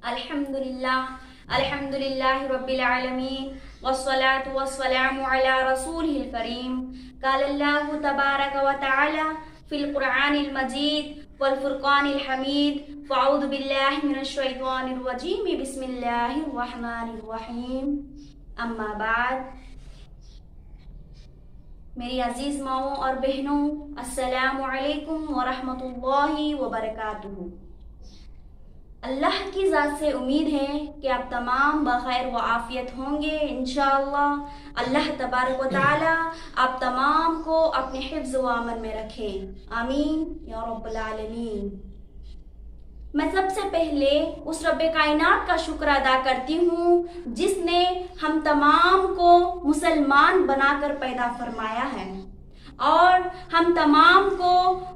अल्हम्दुलिल्लाह रब्बिल आलमीन वस्सलातु वस्सलामु अला रसूलिल करीम। क़ालल्लाहु तबारक व तआला फिल कुरआनिल मजीद वल फुरक़ानिल हमीद। फ़अऊज़ु बिल्लाहि मिनश शैतानिर रजीम। बिस्मिल्लाहिर रहमानिर रहीम। अम्मा बाद, मेरी अजीज़ माओं और बहनों, अस्सलामु अलैकुम व रहमतुल्लाहि व बरकातुहू। अल्लाह की ज़ात से उम्मीद है कि आप तमाम बखैर व आफ़ियत होंगे इंशाअल्लाह। अल्लाह तबारक व तआला आप तमाम को अपने हिफ्ज़ व अमन में रखें, आमीन या रब्बल आलमीन। मैं सबसे पहले उस रब्बे कायनात का शुक्र अदा करती हूँ जिसने हम तमाम को मुसलमान बनाकर पैदा फरमाया है और हम तमाम को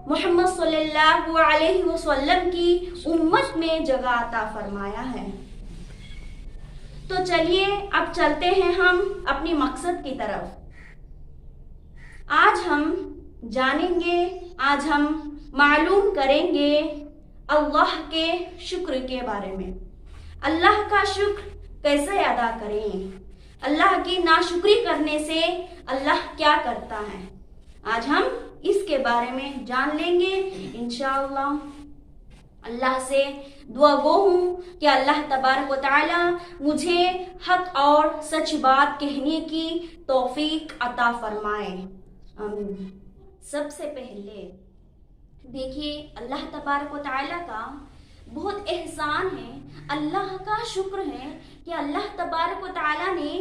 मोहम्मद सल्लल्लाहु अलैहि वसल्लम की उम्मत में जगह अता फरमाया है। तो चलिए अब चलते हैं हम अपनी मकसद की तरफ। आज हम जानेंगे, आज हम मालूम करेंगे अल्लाह के शुक्र के बारे में। अल्लाह का शुक्र कैसे अदा करें, अल्लाह की नाशुक्री करने से अल्लाह क्या करता है, आज हम इसके बारे में जान लेंगे इंशाअल्लाह। अल्लाह से दुआ गो हूँ कि अल्लाह तबारक व तआला मुझे हक और सच बात कहने की तौफीक अता फरमाए, आमीन। सबसे पहले देखिए, अल्लाह तबारक व तआला का बहुत एहसान है, अल्लाह का शुक्र है कि अल्लाह तबारक व तआला ने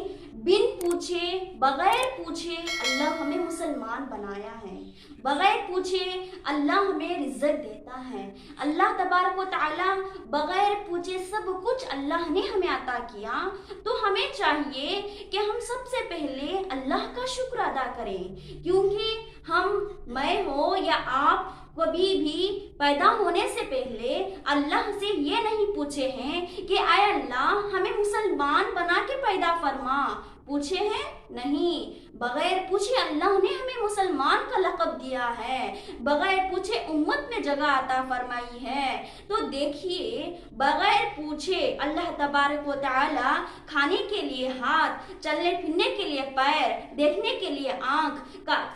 बिन पूछे बगैर पूछे अल्लाह हमें मुसलमान बनाया है। बगैर पूछे अल्लाह हमें रिज़्क़ देता है। अल्लाह तबारक व तआला बगैर पूछे सब कुछ अल्लाह ने हमें अता किया। तो हमें चाहिए कि हम सबसे पहले अल्लाह का शुक्र अदा करें, क्योंकि मैं हो या आप कभी भी पैदा होने से पहले अल्लाह से ये नहीं पूछे हैं कि आय अल्लाह हमें मुसलमान बना के पैदा फरमा। पूछे हैं? नहीं। बगैर पूछे अल्लाह ने हमें मुसलमान का लक़ब दिया है, बगैर पूछे उम्मत में जगह अता फरमाई है। तो देखिए, बगैर पूछे अल्लाह तबारक व तआला खाने के लिए हाथ, चलने फिरने के लिए पैर, देखने के लिए आँख,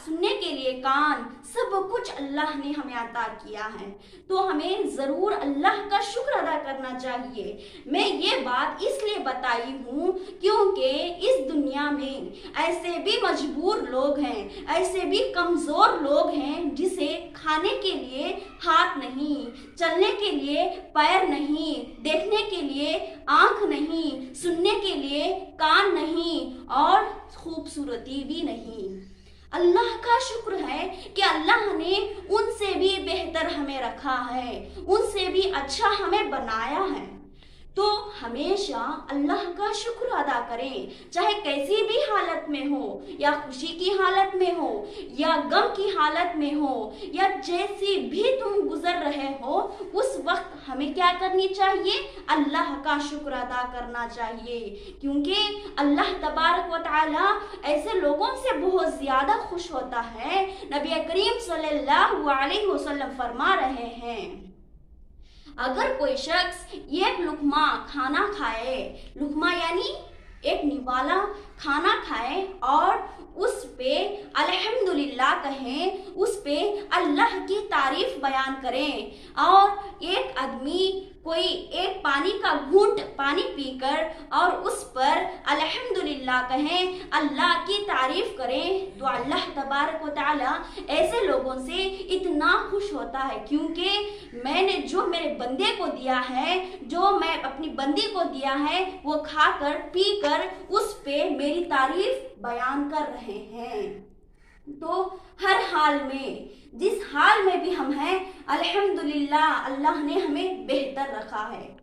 सुनने के लिए कान, सब कुछ अल्लाह ने हमें अता किया है। तो हमें ज़रूर अल्लाह का शुक्र अदा करना चाहिए। मैं ये बात इसलिए बताई हूँ क्योंकि इस दुनिया में ऐसे भी मजबूर लोग हैं, ऐसे भी कमज़ोर लोग हैं जिसे खाने के लिए हाथ नहीं, चलने के लिए पैर नहीं, देखने के लिए आँख नहीं, सुनने के लिए कान नहीं और खूबसूरती भी नहीं। अल्लाह का शुक्र है कि अल्लाह ने उनसे भी बेहतर हमें रखा है, उनसे भी अच्छा हमें बनाया है। तो हमेशा अल्लाह का शुक्र अदा करें, चाहे कैसी भी हालत में हो, या खुशी की हालत में हो, या गम की हालत में हो, या जैसी भी तुम गुजर रहे हो, उस वक्त हमें क्या करनी चाहिए? अल्लाह का शुक्र अदा करना चाहिए, क्योंकि अल्लाह तबारक व तआला ऐसे लोगों से बहुत ज़्यादा खुश होता है। नबी करीम सल्लल्लाहु अलैहि वसल्लम फरमा रहे हैं, अगर कोई शख्स एक लुकमा खाना खाए, लुकमा यानी एक निवाला खाना खाए और उस पे अल्हम्दुलिल्लाह कहें, उस पे अल्लाह की तारीफ बयान करें, और एक आदमी कोई एक पानी का घूंट पानी पीकर और उस पर अल्हम्दुलिल्लाह कहें, अल्लाह की तारीफ करें, तो अल्लाह तबारक व तआला ऐसे लोगों से इतना खुश होता है, क्योंकि मैंने जो मेरे बंदे को दिया है, जो मैं अपनी बंदी को दिया है, वो खाकर पीकर उस पे मेरी तारीफ बयान कर रहे हैं। तो हर हाल में, जिस हाल में भी हम हैं, अल्हम्दुलिल्लाह अल्लाह ने हमें बेहतर रखा है।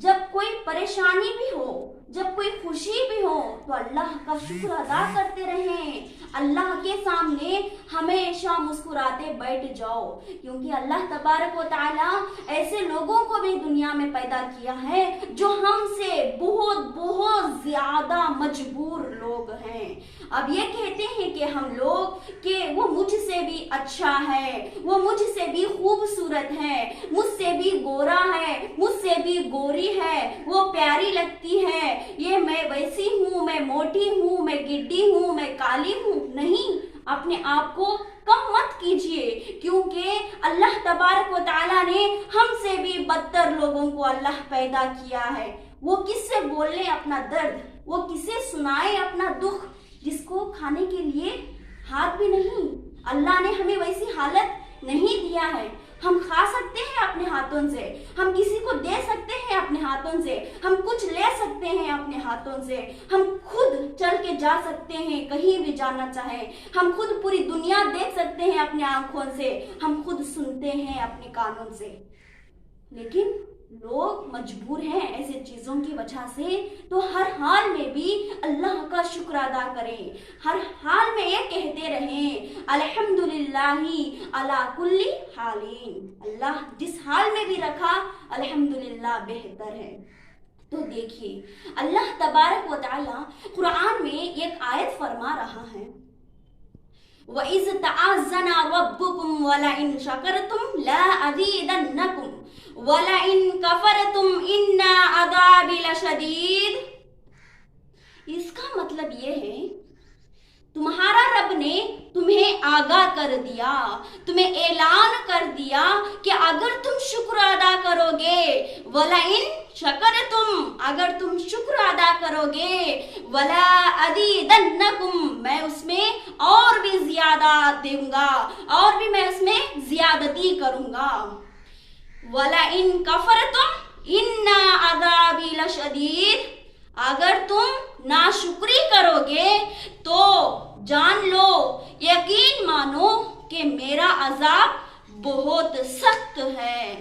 जब कोई परेशानी भी हो, जब कोई खुशी भी हो तो अल्लाह का शुक्र अदा करते रहें। अल्लाह के सामने हमेशा मुस्कुराते बैठ जाओ, क्योंकि अल्लाह तबारक व तआला ऐसे लोगों को भी दुनिया में पैदा किया है जो हमसे बहुत बहुत ज्यादा मजबूर लोग हैं। अब ये कहते हैं कि हम लोग कि वो मुझसे भी अच्छा है, वो मुझसे भी खूबसूरत है, मुझसे भी गोरा है, मुझसे भी गोरी है, वो प्यारी लगती है, ये मैं वैसी हूँ, मैं मोटी हूँ, मैं गिड्डी हूँ, मैं काली हूँ। नहीं, अपने आप को कम मत कीजिए, क्योंकि अल्लाह तबारक व तआला ने हमसे भी बदतर लोगों को अल्लाह पैदा किया है। वो किससे बोले अपना दर्द, वो किसे सुनाए अपना दुख, जिसको खाने के लिए हाथ भी नहीं। अल्लाह ने हमें वैसी हालत नहीं दिया है। हम खा सकते हैं अपने हाथों से, हम किसी को दे सकते हैं अपने हाथों से, हम कुछ ले सकते हैं अपने हाथों से, हम खुद चल के जा सकते हैं कहीं भी जाना चाहे, हम खुद पूरी दुनिया देख सकते हैं अपने आंखों से, हम खुद सुनते हैं अपने कानों से। लेकिन लोग मजबूर हैं ऐसे चीजों की वजह से, तो हर हाल में भी अल्लाह का शुक्र अदा करें, हर हाल में ये कहते रहें अल्हम्दुलिल्लाही अला कुल्ली हालिन। अल्लाह जिस हाल में भी रखा अल्हम्दुलिल्लाह बेहतर है। तो देखिए अल्लाह तबारक व तआला कुरान में एक आयत फरमा रहा है, वइज़ तअज़्ज़ना रब्बुकुम वलइन शकरतुम ला अज़ीदन्नकुम वलइन कफरतुम इन्ना अज़ाबी लशदीद। इसका मतलब ये है, तुम्हारा रब ने तुम्हें आगाह कर दिया, तुम्हें ऐलान कर दिया कि अगर तुम शुक्र अदा करोगे, वलइन शकरतुम, अगर तुम शुक्र अदा करोगे, वला अज़ीदन्नकुम, मैं उसमें और भी ज्यादा दूंगा, और भी मैं उसमें ज्यादती करूंगा। वलइन कफरतुम इन्ना अज़ाबी लशदीद, अगर तुम नाशुक्री करोगे तो जान लो, यकीन मानो कि मेरा अजाब बहुत सख्त है।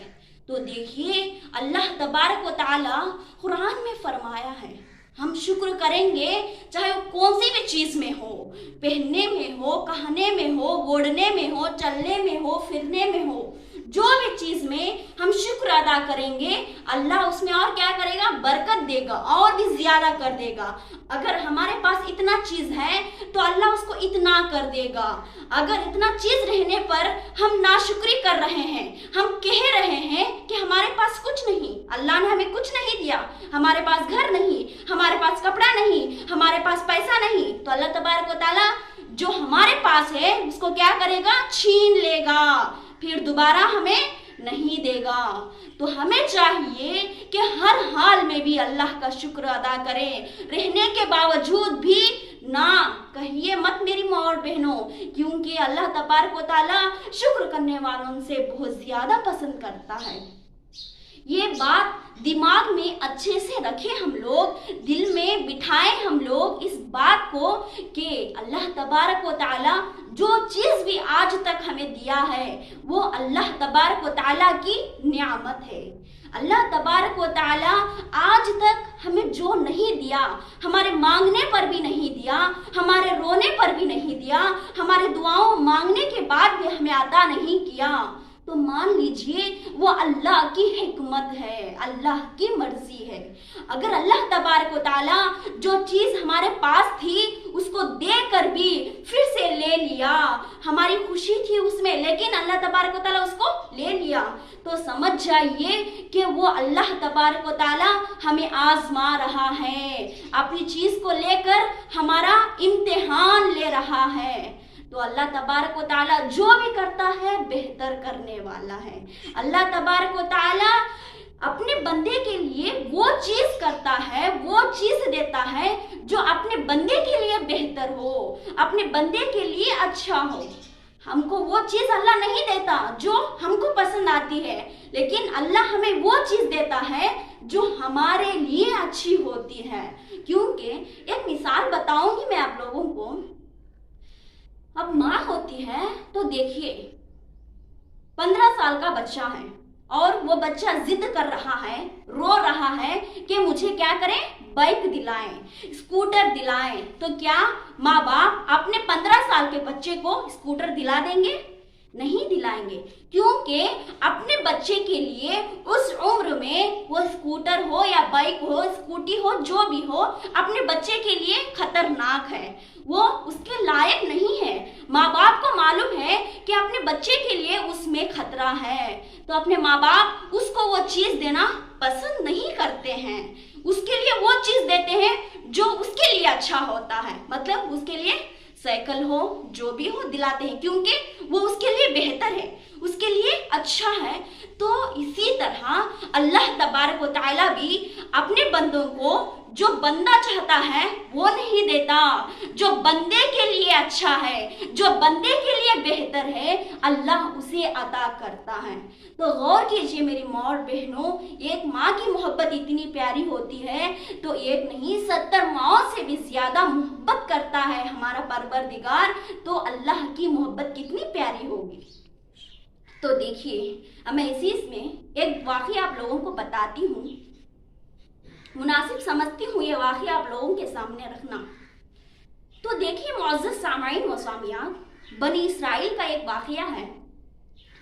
तो देखिए अल्लाह तबारक व तआला कुरान में फरमाया है, हम शुक्र करेंगे चाहे वो कौन सी भी चीज में हो, पहनने में हो, कहने में हो, ओढ़ने में हो, चलने में हो, फिरने में हो, जो भी चीज में हम शुक्र अदा करेंगे अल्लाह उसमें और क्या करेगा, बरकत देगा और भी ज्यादा कर देगा। अगर हमारे पास इतना चीज है तो अल्लाह उसको इतना कर देगा। अगर इतना चीज रहने पर हम नाशुक्री कर रहे हैं, हम कह रहे हैं कि हमारे पास कुछ नहीं, अल्लाह ने हमें कुछ नहीं दिया, हमारे पास घर नहीं, हमारे पास कपड़ा नहीं, हमारे पास पैसा नहीं, तो अल्लाह तबारक व तआला जो हमारे पास है उसको क्या करेगा, छीन लेगा, फिर दोबारा हमें नहीं देगा। तो हमें चाहिए कि हर हाल में भी अल्लाह का शुक्र अदा करें, रहने के बावजूद भी ना कहिए मत मेरी माँ और बहनों, क्योंकि अल्लाह तबारक व तआला शुक्र करने वालों से बहुत ज्यादा पसंद करता है। ये बात दिमाग में अच्छे से रखें हम लोग, दिल में बिठाएं हम लोग इस बात को कि अल्लाह तबारक व तआला जो चीज भी आज तक हमें दिया है वो अल्लाह तबारक व तआला की नियामत है। अल्लाह तबारक व तआला आज तक हमें जो नहीं दिया, हमारे मांगने पर भी नहीं दिया, हमारे रोने पर भी नहीं दिया, हमारे दुआओं मांगने के बाद भी हमें अता नहीं किया, तो मान लीजिए वो अल्लाह की हिकमत है, अल्लाह की मर्जी है। अगर अल्लाह तबारक व तआला जो चीज हमारे पास थी उसको देकर भी फिर से ले लिया, हमारी खुशी थी उसमें लेकिन अल्लाह तबारक व तआला उसको ले लिया, तो समझ जाइए कि वो अल्लाह तबारक व तआला हमें आजमा रहा है, अपनी चीज को लेकर हमारा इम्तिहान ले रहा है। तो अल्लाह तबारक व तआला जो भी करता है बेहतर करने वाला है। अल्लाह तबारक व तआला अपने बंदे के लिए वो चीज करता है, वो चीज देता है जो अपने बंदे के लिए बेहतर हो, अपने बंदे के लिए अच्छा हो। हमको वो चीज अल्लाह नहीं देता जो हमको पसंद आती है, लेकिन अल्लाह हमें वो चीज देता है जो हमारे लिए अच्छी होती है। क्योंकि एक मिसाल बताऊंगी मैं आप लोगों को। अब माँ होती है तो देखिए 15 साल का बच्चा है और वो बच्चा जिद कर रहा है, रो रहा है कि मुझे क्या करें, बाइक दिलाएं, स्कूटर दिलाएं, तो क्या माँ बाप अपने 15 साल के बच्चे को स्कूटर दिला देंगे? नहीं दिलाएंगे, क्योंकि अपने बच्चे के लिए उस उम्र में वो स्कूटर हो या बाइक हो, स्कूटी हो, जो भी हो, अपने बच्चे के लिए खतरनाक है, वो उसके लायक नहीं है। माँ बाप को मालूम है कि अपने बच्चे के लिए उसमें खतरा है, तो अपने माँ बाप उसको वो चीज देना पसंद नहीं करते हैं। उसके लिए वो चीज देते हैं जो उसके लिए अच्छा होता है, मतलब उसके लिए साइकिल हो, जो भी हो, दिलाते हैं, क्योंकि वो उसके लिए बेहतर है, उसके लिए अच्छा है। तो इसी तरह अल्लाह तबारक व तआला भी अपने बंदों को जो बंदा चाहता है वो नहीं देता, जो बंदे के लिए अच्छा है, जो बंदे के लिए बेहतर है, अल्लाह उसे अता करता है। तो गौर कीजिए मेरी माँ और बहनों, एक माँ की मोहब्बत इतनी प्यारी होती है तो एक नहीं 70 माँओं से भी ज्यादा मोहब्बत करता है हमारा परवरदिगार, तो अल्लाह की मोहब्बत कितनी प्यारी होगी। तो देखिए, अब मैं इसी में एक वाक़या आप लोगों को बताती हूँ, मुनासिब समझती हूँ ये वाक़या आप लोगों के सामने रखना। तो देखिए मुअज़्ज़ज़ सामाईन व सामियात, बनी इसराइल का एक वाक़या है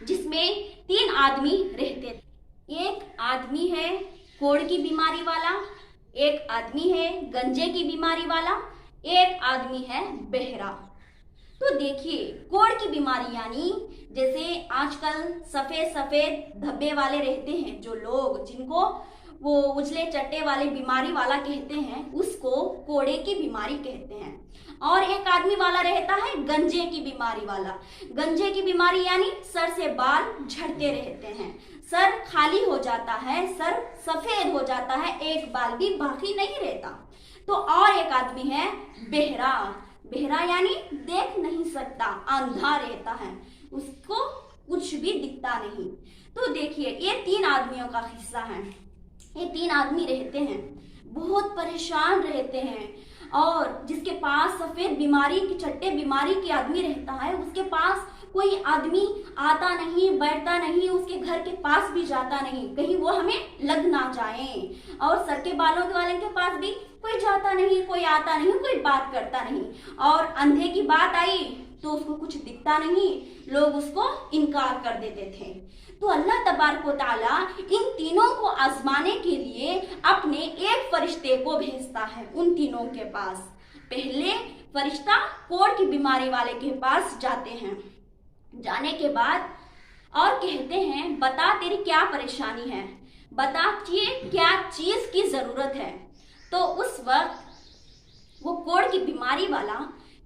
जिसमें 3 आदमी रहते थे। एक आदमी है कोढ़ की बीमारी वाला, एक आदमी है गंजे की बीमारी वाला, एक आदमी है बहरा। तो देखिए, कोढ़ की बीमारी यानी जैसे आजकल सफेद सफेद धब्बे वाले रहते हैं, जो लोग जिनको वो उजले चट्टे वाले बीमारी वाला कहते हैं, उसको कोढ़े की बीमारी कहते हैं। और एक आदमी वाला रहता है गंजे की बीमारी वाला। गंजे की बीमारी यानी सर से बाल झड़ते रहते हैं, सर खाली हो जाता है, सर सफेद हो जाता है, एक बाल भी बाकी नहीं रहता। तो और एक आदमी है बहरा। बहरा यानी देख नहीं सकता, अंधा रहता है, उसको कुछ भी दिखता नहीं। तो देखिए, ये 3 आदमियों का किस्सा है। ये 3 आदमी रहते हैं, बहुत परेशान रहते हैं, और जिसके पास सफेद बीमारी की चट्टे बीमारी की आदमी रहता है, उसके पास कोई आदमी आता नहीं, बैठता नहीं, उसके घर के पास भी जाता नहीं, कहीं वो हमें लग ना जाए। और सर के बालों वाले के पास भी कोई जाता नहीं, कोई आता नहीं, कोई बात करता नहीं। और अंधे की बात आई तो उसको कुछ दिखता नहीं, लोग उसको इनकार कर देते थे। तो अल्लाह तबारक व तआला इन तीनों को आजमाने के लिए अपने एक फरिश्ते को भेजता है उन तीनों के पास। पहले फरिश्ता कोढ़ की बीमारी वाले के पास जाते हैं, जाने के बाद और कहते हैं, बता तेरी क्या परेशानी है, बता कि क्या चीज की जरूरत है। तो उस वक्त वो कोढ़ की बीमारी वाला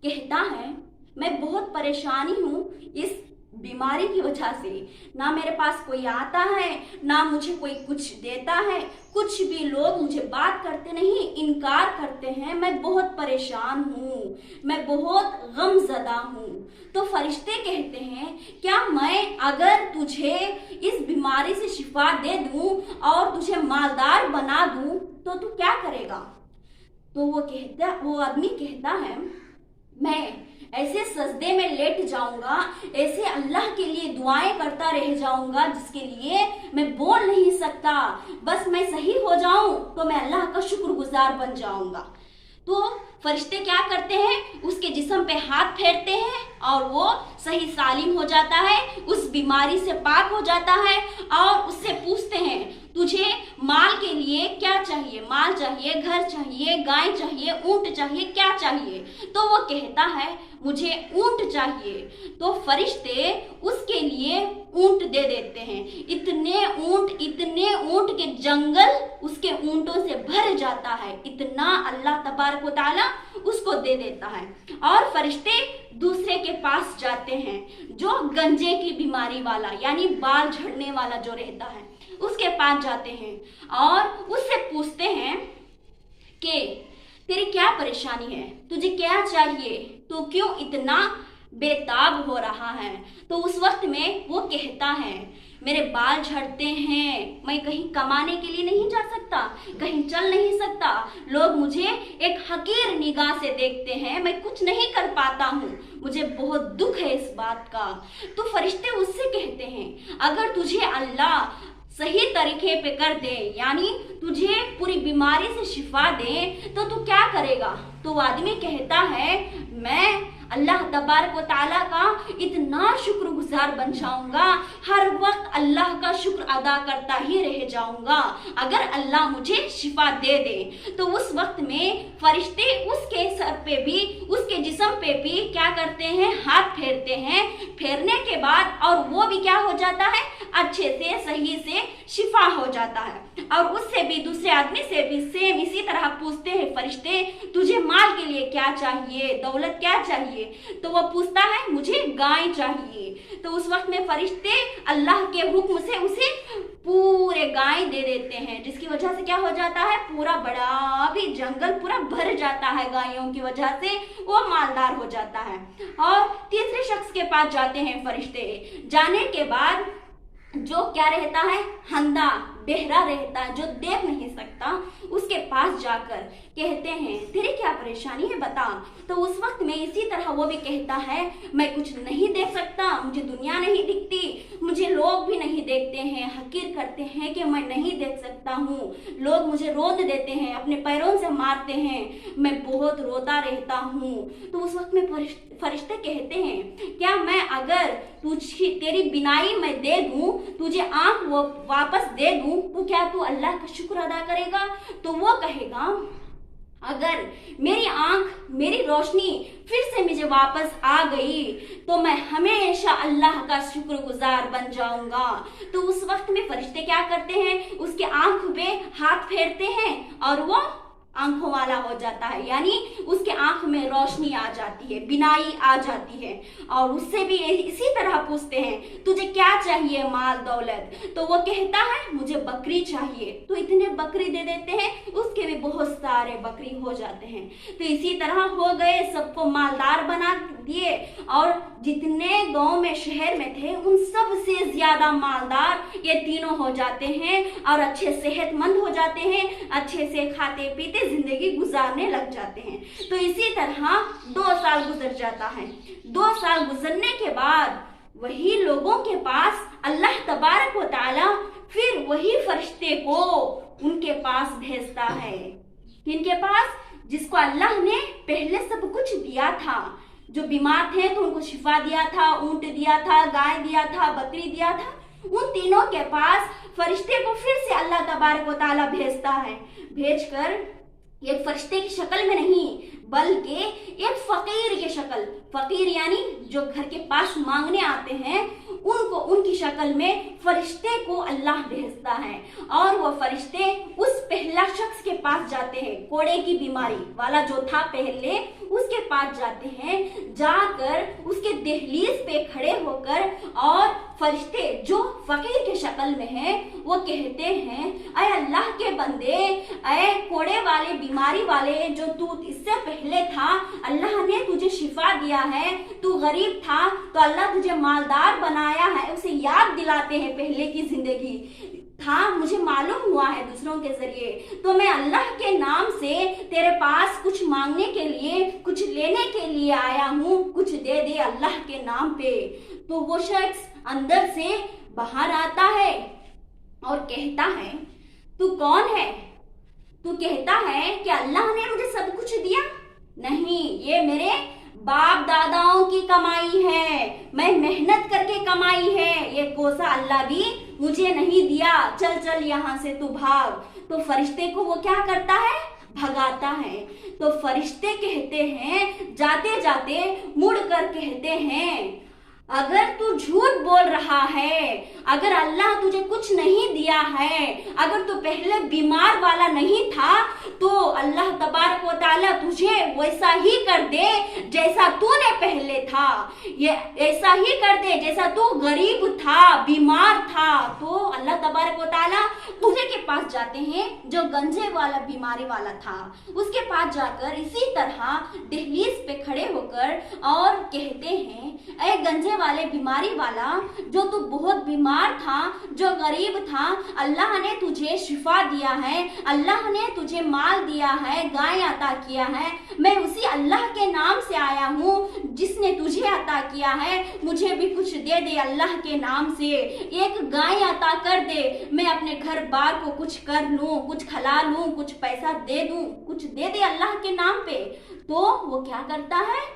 कहता है, मैं बहुत परेशानी हूँ इस बीमारी की वजह से, ना मेरे पास कोई आता है, ना मुझे कोई कुछ देता है, कुछ भी लोग मुझे बात करते नहीं, इनकार करते हैं, मैं बहुत परेशान हूँ, मैं बहुत गमज़दा हूँ। तो फरिश्ते कहते हैं, क्या मैं अगर तुझे इस बीमारी से शिफा दे दूँ और तुझे मालदार बना दूँ तो तू क्या करेगा? तो वो आदमी कहता है, मैं ऐसे सजदे में लेट जाऊंगा, ऐसे अल्लाह के लिए दुआएं करता रह जाऊंगा जिसके लिए मैं बोल नहीं सकता, बस मैं सही हो जाऊं तो मैं अल्लाह का शुक्रगुजार बन जाऊंगा। तो फरिश्ते क्या करते हैं, उसके जिस्म पे हाथ फेरते हैं और वो सही सालिम हो जाता है, उस बीमारी से पाक हो जाता है। और उससे पूछते हैं, तुझे माल के लिए क्या चाहिए? माल चाहिए, घर चाहिए, गाय चाहिए, ऊंट चाहिए, क्या चाहिए? तो वो कहता है, मुझे ऊंट चाहिए। तो फरिश्ते उसके लिए ऊंट दे देते हैं। इतने ऊंट के जंगल उसके ऊंटों से भर जाता है, इतना अल्लाह तबारक व तआला उसको दे देता है। और फरिश्ते दूसरे के पास जाते हैं जो गंजे की बीमारी वाला यानी बाल झड़ने वाला जो रहता है, उसके पास जाते हैं और उससे पूछते हैं कि तेरी क्या परेशानी है, तुझे क्या चाहिए, तो क्यों इतना बेताब हो रहा है? तो उस वक्त में वो कहता है, मेरे बाल झड़ते हैं, मैं कहीं कमाने के लिए नहीं जा सकता, कहीं चल नहीं सकता, लोग मुझे एक हकीर निगाह से देखते हैं, मैं कुछ नहीं कर पाता हूँ, मुझे बहुत दुख है इस बात का। तो फरिश्ते उससे कहते हैं, अगर तुझे अल्लाह सही तरीके पे कर दे, यानी तुझे पूरी बीमारी से शिफा दे, तो तू क्या करेगा? तो वो आदमी कहता है मैं अल्लाह तबारक व तआला का इतना शुक्रगुजार बन जाऊंगा, हर वक्त अल्लाह का शुक्र अदा करता ही रह जाऊंगा अगर अल्लाह मुझे शिफा दे दे। तो उस वक्त में फरिश्ते उसके सर पे भी, उसके जिस्म पे भी क्या करते हैं? हाथ फेरते हैं। फेरने के बाद और वो भी क्या हो जाता है? अच्छे से सही से शिफा हो जाता है। और उससे भी, दूसरे आदमी से भी सेम इसी तरह पूछते हैं फरिश्ते, तुझे माल के लिए क्या चाहिए, दौलत क्या चाहिए? तो वो पूछता है मुझे गाय चाहिए। तो उस वक्त में फरिश्ते अल्लाह के हुक्म से उसे पूरे गाय दे देते हैं, जिसकी वजह से क्या हो जाता है? पूरा बड़ा भी जंगल पूरा भर जाता है गायों की वजह से, वो मालदार हो जाता है। और तीसरे शख्स के पास जाते हैं फरिश्ते। जाने के बाद जो क्या रहता है? हंदा, बहरा रहता है, जो देख नहीं सकता, उसके पास जाकर कहते हैं तेरी क्या परेशानी है, बता। तो उस वक्त में इसी तरह वो भी कहता है मैं कुछ नहीं देख सकता, मुझे दुनिया नहीं दिखती, मुझे लोग भी नहीं देखते हैं, हकीर करते हैं कि मैं नहीं देख सकता हूँ, लोग मुझे रोद देते हैं, अपने पैरों से मारते हैं, मैं बहुत रोता रहता हूँ। तो उस वक्त में फरिश्ते कहते हैं क्या मैं अगर तुझी तेरी बिनाई मैं दे दूं, तुझे आंख वो वापस दे दूं, तो क्या तू अल्लाह का शुक्र अदा करेगा? तो वो कहेगा अगर मेरी आंख, मेरी रोशनी फिर से मुझे वापस आ गई तो मैं हमेशा अल्लाह का शुक्रगुजार बन जाऊंगा। तो उस वक्त में फरिश्ते क्या करते हैं? उसके आंख पे हाथ फेरते हैं और वो आंखों वाला हो जाता है, यानी उसके आंख में रोशनी आ जाती है, बिनाई आ जाती है। और उससे भी इसी तरह पूछते हैं तुझे क्या चाहिए माल दौलत? तो वो कहता है मुझे बकरी चाहिए। तो इतने बकरी दे देते हैं, उसके भी बहुत सारे बकरी हो जाते हैं। तो इसी तरह हो गए, सबको मालदार बना दिए और जितने गांव में, शहर में थे उन सब से ज्यादा मालदार ये तीनों हो जाते हैं और अच्छे सेहतमंद हो जाते हैं, अच्छे से खाते पीते जिंदगी गुजारने लग जाते हैं। तो इसी तरह 2 साल गुजर जाता है। 2 साल गुजरने के बाद वही लोगों के पास अल्लाह तबारक व तआला फिर वही फरिश्ते को उनके पास भेजता है। किनके पास? जिसको अल्लाह ने पहले सब कुछ दिया था। जो बीमार थे तो उनको शिफा दिया था, ऊंट दिया था, गाय दिया था, बकरी दिया था। उन तीनों के पास फरिश्ते को फिर से अल्लाह तबारक व तआला भेजता है। भेजकर एक फरिश्ते की शक्ल में नहीं, बल्कि एक फकीर की शक्ल, फकीर यानी जो घर के पास मांगने आते हैं, उनको उनकी शक्ल में फरिश्ते को अल्लाह भेजता है। और वो फरिश्ते उस पहला शख्स के पास जाते हैं, कोड़े की बीमारी वाला जो था पहले, उसके पास जाते हैं। जाकर उसके दहलीज पे खड़े होकर और फरिश्ते जो फकीर के शक्ल में है वो कहते हैं ऐ अल्लाह के बंदे, ऐ कोड़े वाले, बीमारी वाले, जो तू इससे पहले था, अल्लाह ने तुझे शिफा दिया है, तू गरीब था तो अल्लाह तुझे मालदार बनाया है, उसे याद दिलाते हैं पहले की जिंदगी था, मुझे मालूम हुआ है दूसरों के जरिए, तो मैं अल्लाह के नाम से तेरे पास कुछ मांगने के लिए, कुछ लेने के लिए आया हूँ, कुछ दे दे अल्लाह के नाम पे। तो वो शख्स अंदर से बाहर आता है और कहता है तू कौन है? तू कहता है कि अल्लाह ने मुझे सब कुछ दिया? नहीं, ये मेरे बाप दादाओं की कमाई है, मैं मेहनत करके कमाई है, ये कोसा अल्लाह भी मुझे नहीं दिया, चल चल यहाँ से तू भाग। तो फरिश्ते को वो क्या करता है? भगाता है। तो फरिश्ते कहते हैं, जाते जाते मुड़ कर कहते हैं अगर तू झूठ बोल रहा है, अगर अल्लाह तुझे कुछ नहीं दिया है, अगर तू पहले बीमार वाला नहीं था, तो अल्लाह तबारक व तआला तुझे वैसा ही कर दे जैसा तूने पहले था, ये ऐसा ही कर दे जैसा तू गरीब था, बीमार था। तो अल्लाह तबारक व तआला दूसरे के पास जाते हैं जो गंजे वाला, बीमारी वाला था, उसके पास जाकर इसी तरह दहलीज पे खड़े होकर और कहते हैं ऐ गंजे वाले, बीमारी वाला, जो तू बहुत बीमार بیمار تھا, جو غریب تھا, اللہ نے تجھے شفا دیا ہے, اللہ نے تجھے مال دیا ہے, گائے عطا کیا ہے. میں اسی اللہ کے نام سے آیا ہوں جس نے تجھے عطا کیا ہے. مجھے بھی کچھ دے دے اللہ کے نام سے, ایک گائے عطا کر دے, میں اپنے گھر بار کو کچھ کر لوں, کچھ کھلا لوں, کچھ پیسہ دے دوں, کچھ دے دے اللہ کے نام پہ. تو وہ کیا کرتا ہے؟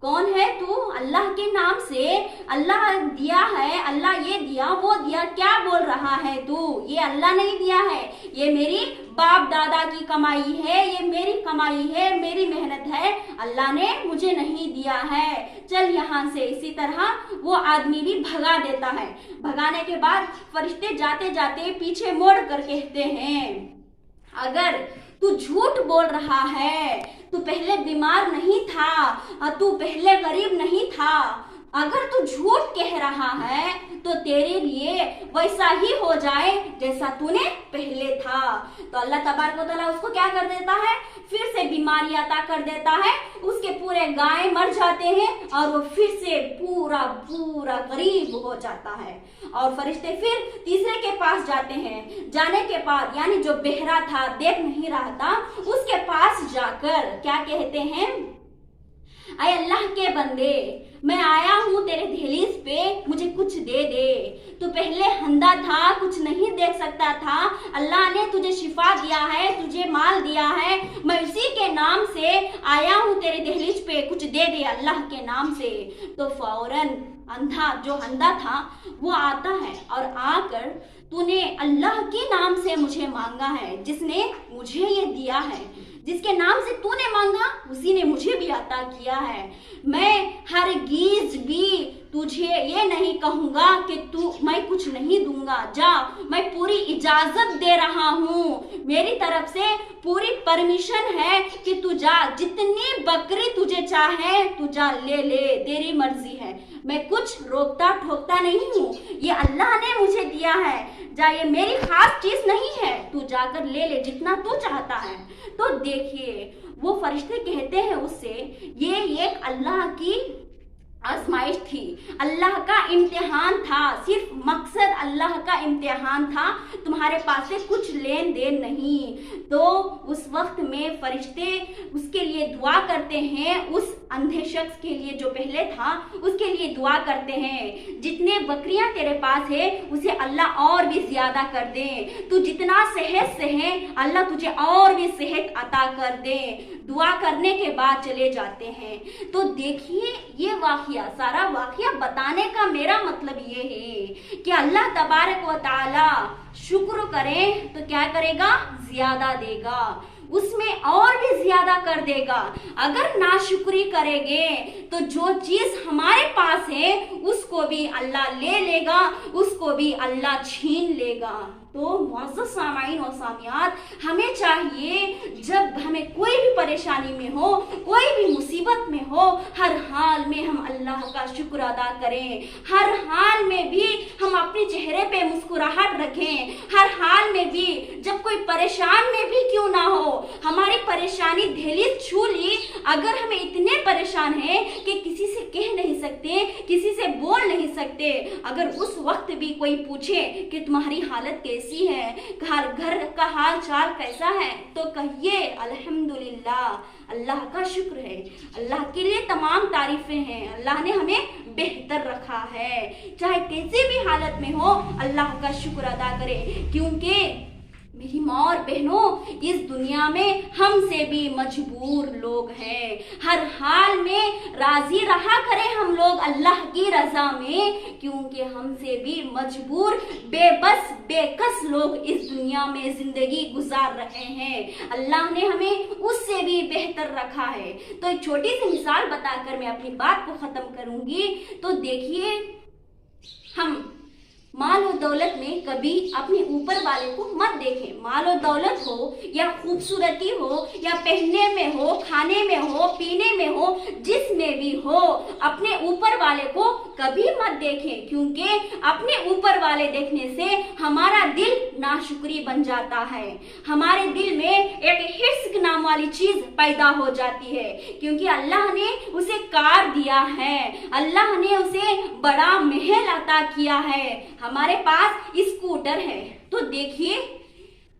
کون ہے تو؟ اللہ کے نام سے اللہ دیا ہے, اللہ یہ دیا وہ دیا, کیا بول رہا ہے تو؟ یہ اللہ نہیں دیا ہے, یہ میری باپ دادا کی کمائی ہے, یہ میری کمائی ہے, میری محنت ہے, اللہ نے مجھے نہیں دیا ہے, چل یہاں سے. اسی طرح وہ آدمی بھی بھگا دیتا ہے. بھگانے کے بعد فرشتے جاتے جاتے پیچھے موڑ کر کہتے ہیں, اگر تو جھوٹ بول رہا ہے, تو پہلے بیمار نہیں تھا, تو پہلے غریب نہیں تھا, اگر تو جھوٹ کہہ رہا ہے تو تیرے لیے ویسا ہی ہو جائے جیسا تو نے پہلے تھا. تو اللہ تبارک و تعالیٰ اس کو کیا کر دیتا ہے؟ پھر سے بیماری عطا کر دیتا ہے, اس کے پورے گائے مر جاتے ہیں اور وہ پھر سے پورا غریب ہو جاتا ہے. اور فرشتے پھر تیسرے کے پاس جاتے ہیں. جانے کے بعد یعنی جو بہرا تھا, دیکھ نہیں رہا تھا, اس کے پاس جا کر کیا کہتے ہیں, اے اللہ کے بندے, میں آیا ہوں تیرے دہلیز پہ, مجھے کچھ دے دے. تو پہلے اندھا تھا, کچھ نہیں دیکھ سکتا تھا, اللہ نے تجھے شفا دیا ہے, تجھے مال دیا ہے, میں اسی کے نام سے آیا ہوں تیرے دہلیز پہ, کچھ دے دے اللہ کے نام سے. تو فوراً جو اندھا تھا وہ آتا ہے اور آ کر, تو نے اللہ کے نام سے مجھے مانگا ہے, جس نے مجھے یہ دیا ہے, جس کے نام سے تو نے مانگا اسی نے مجھے بھی عطا کیا ہے. میں ہرگز بھی تجھے یہ نہیں کہوں گا کہ میں کچھ نہیں دوں گا, جا, میں پوری اجازت دے رہا ہوں, میری طرف سے پوری پرمیشن ہے کہ تو جا, جتنی بکری تجھے چاہے تو جا لے لے, تیری مرضی ہے, میں کچھ روکتا ٹھوکتا نہیں ہوں, یہ اللہ نے مجھے دیا ہے, جا, یہ میری خاص چیز نہیں ہے, تو جا کر لے لے جتنا تو چاہتا ہے. تو دیکھیے وہ فرشتے کہتے ہیں اس سے, یہ ایک اللہ کی آزمائش تھی, اللہ کا امتحان تھا, صرف مقصد اللہ کا امتحان تھا, تمہارے پاس سے کچھ لین دین نہیں. تو اس وقت میں فرشتے اس کے لیے دعا کرتے ہیں, اس اندھے شخص کے لیے جو پہلے تھا اس کے لیے دعا کرتے ہیں, جتنے بکریاں تیرے پاس ہے اسے اللہ اور بھی زیادہ کر دے, تو جتنا صحت سے ہے اللہ تجھے اور بھی صحت عطا کر دے. دعا کرنے کے بعد چلے جاتے ہیں. تو دیکھیے یہ سارا واقعہ بتانے کا میرا مطلب یہ ہے کہ اللہ تبارک و تعالی شکر کرے تو کیا کرے گا؟ زیادہ دے گا, اس میں اور بھی زیادہ کر دے گا. اگر ناشکری کریں گے تو جو چیز ہمارے پاس ہے اس کو بھی اللہ لے لے گا, اس کو بھی اللہ چھین لے گا. تو معزز سامعین و سامعات, ہمیں چاہیے جب ہمیں کوئی بھی پریشانی میں ہو, کوئی بھی مصیبت میں ہو, ہر حال میں ہم اللہ کا شکر ادا کریں, ہر حال میں بھی ہم اپنے چہرے پہ مسکراہٹ رکھیں, ہر حال میں بھی جب کوئی پریشان میں بھی کیوں نہ ہو, ہماری پریشانی دہلیز چھو لی, اگر ہمیں اتنے پریشان ہیں کہ کسی سے کہہ نہیں سکتے, کسی سے بول نہیں سکتے, اگر اس وقت بھی کوئی پوچھے کہ تمہاری حالت کیسی ہے, گھر کا حال چال کیسا ہے, تو کہیے الحمدللہ, اللہ کا شکر ہے, اللہ کے لیے تمام تعریفیں ہیں, اللہ نے ہمیں بہتر رکھا ہے. چاہے کیسی بھی حالت میں ہو اللہ کا شکر ادا کرے, کیونکہ میری ماں اور بہنوں, اس دنیا میں ہم سے بھی مجبور لوگ ہیں. ہر حال میں راضی رہا کریں ہم لوگ اللہ کی رضا میں, کیونکہ ہم سے بھی مجبور, بے بس بے کس لوگ اس دنیا میں زندگی گزار رہے ہیں. اللہ نے ہمیں اس سے بھی بہتر رکھا ہے. تو ایک چھوٹی سی مثال بتا کر میں اپنی بات کو ختم کروں گی. تو دیکھیے, ہم مال و دولت दौलत में कभी अपने ऊपर वाले को मत देखें। माल और दौलत हो या खूबसूरती हो या पहनने में हो, खाने में हो, पीने में हो, जिसमें भी हो, अपने ऊपर वाले को कभी मत देखें, क्योंकि अपने ऊपर वाले देखने से हमारा दिल नाशुक्री बन जाता है। हमारे दिल में एक हिर्स नाम वाली चीज पैदा हो जाती है, क्योंकि अल्लाह ने उसे कार दिया है, अल्लाह ने उसे बड़ा महल अता किया है। हमारे पास स्कूटर है, तो देखिए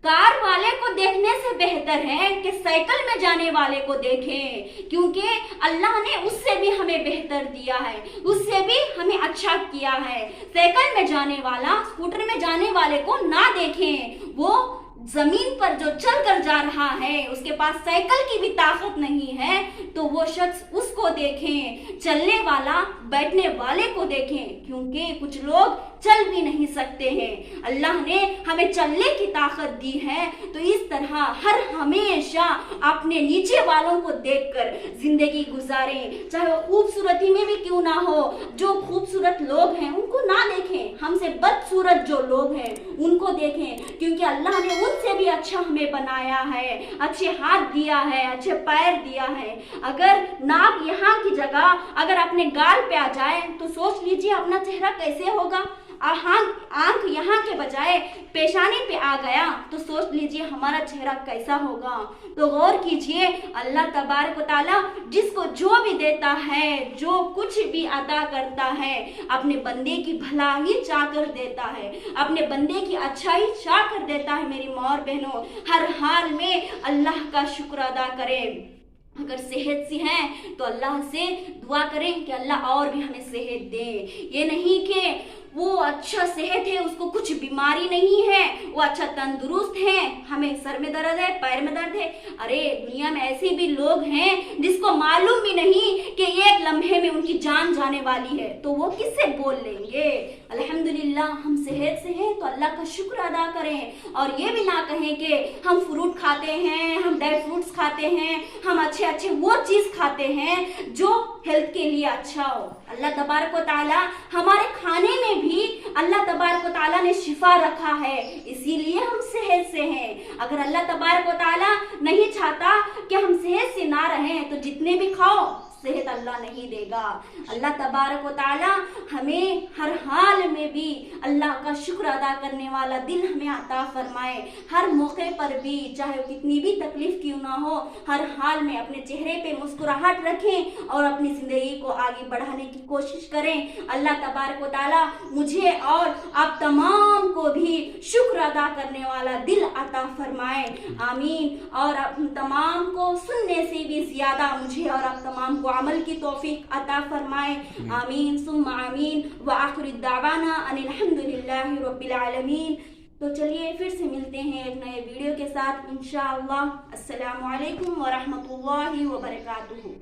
कार वाले को देखने से बेहतर है कि साइकिल में जाने वाले को देखें, क्योंकि अल्लाह ने उससे भी हमें बेहतर दिया है, उससे भी हमें अच्छा किया है। साइकिल में जाने वाला स्कूटर में जाने वाले को ना देखें, वो जमीन पर जो चल कर जा रहा है, उसके पास साइकिल की भी ताकत नहीं है, तो वो शख्स उसको देखें। चलने वाला बैठने वाले को देखें, क्योंकि कुछ लोग चल भी नहीं सकते हैं। अल्लाह ने हमें चलने की ताकत दी है, तो इस तरह हर हमेशा अपने नीचे वालों को देखकर जिंदगी गुजारें, चाहे वो खूबसूरती में भी क्यों ना हो। जो खूबसूरत लोग हैं उनको ना देखें, हमसे बदसूरत जो लोग हैं उनको देखें, क्योंकि अल्लाह ने उनसे भी अच्छा हमें बनाया है, अच्छे हाथ दिया है, अच्छे पैर दिया है। अगर नाक यहाँ की जगह अगर अपने गाल पे आ जाए तो सोच लीजिए अपना चेहरा कैसे होगा। आंख यहाँ के बजाय पेशानी पे आ गया तो सोच लीजिए हमारा चेहरा कैसा होगा। तो गौर कीजिए, अल्लाह तबारक व तआला जिसको जो भी देता है, जो कुछ भी अता करता है, अपने बंदे की भलाई चाह कर देता है, अपने बंदे की अच्छाई चाह कर देता है। मेरी माँ और बहनों, हर हाल में अल्लाह का शुक्र अदा करें। अगर सेहत सी है तो अल्लाह से दुआ करें कि अल्लाह और भी हमें सेहत दे। ये नहीं कि वो अच्छा सेहत है, उसको कुछ बीमारी नहीं है, वो अच्छा तंदुरुस्त है, हमें सर में दर्द है, पैर में दर्द है। अरे दुनिया में ऐसे भी लोग हैं जिसको मालूम भी नहीं कि एक लम्हे में उनकी जान जाने वाली है, तो वो किससे बोल लेंगे। अल्हम्दुलिल्लाह हम सेहत से हैं तो अल्लाह का शुक्र अदा करें, और ये भी ना कहें कि हम फ्रूट खाते हैं, हम ड्राई फ्रूट्स खाते हैं, हम अच्छे अच्छे वो चीज खाते हैं जो हेल्थ के लिए अच्छा हो। अल्लाह तबारक व तआला हमारे खाने में भी अल्लाह तबारक व तआला ने शिफा रखा है, इसीलिए हम सेहत से हैं। अगर अल्लाह तबारक व तआला नहीं चाहता कि हम सेहत से ना रहें तो जितने भी खाओ सेहत अल्लाह नहीं देगा। अल्लाह तबारक व तआला हमें हर हाल में भी अल्लाह का शुक्र अदा करने वाला दिल हमें अता फरमाए। हर मौके पर भी चाहे वो कितनी भी तकलीफ क्यों ना हो, हर हाल में अपने चेहरे पे मुस्कुराहट रखें और अपनी जिंदगी को आगे बढ़ाने की कोशिश करें। अल्लाह तबारक व तआला मुझे और आप तमाम को भी शुक्र अदा करने वाला दिल अता फरमाए, आमीन। और आप तमाम को सुनने से भी ज्यादा मुझे और आप तमाम को अमल की तौफीक अता फरमाए, आमीन सुम्मा आमीन। व आखिर दावाना अनिल हम्दुलिल्लाहि रब्बिल आलमीन। तो चलिए फिर से मिलते हैं एक नए वीडियो के साथ इंशाअल्लाह। अस्सलामु अलैकुम व रहमतुल्लाहि व बरकातुहू।